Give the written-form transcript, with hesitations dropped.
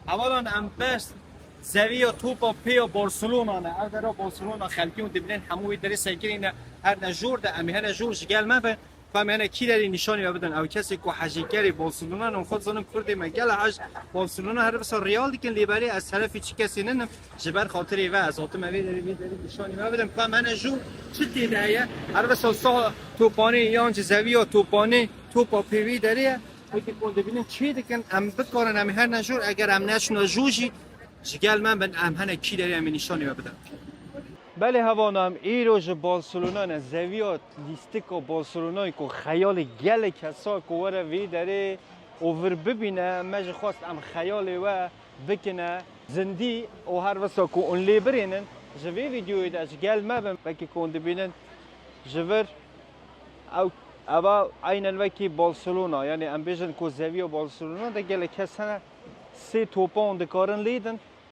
اولا ام بس زاویه توپا پی بارسلونا نه اگر بارسلونا خلقیون دبلن هموی دری سیکرین هر نجور ده امی هر نجور جگل ما به فهم هر کی داری نشانی بدن او کسی که حجیگری بارسلونا نه خود زنم کردی مگل حج بارسلونا هر بس ریال دیگه لیبری از طرف چی کسی نه جبر خاطری و از اتوم اوی داری نشانی ما بدن فهم هر نجور چی دیده هر بس سال توپانی یا زاویه توپانی توپا پیوی داری وقتی کنده ببینیم چی دیگه ام بکارن ام هر نجور اگر ام نشون جوجی جگل من بن ام هن کی داری ام نشانی بدم بله هوانم ایروج بارسلونا نه زویات لیستیکو بارسلونای کو خیال گل کسا کو ور وی داره اوور ببینه مج خواست ام خیال و بکنه زندی او هر وسا کو اون لیبرینن جوی ویدیوی ده جگل ما بن بکی کنده ببینن جور او اوا عین الوکی بارسلونا یعنی ام بیژن کو زوی بارسلونا ده گل کسانه سه توپان دکارن لیدن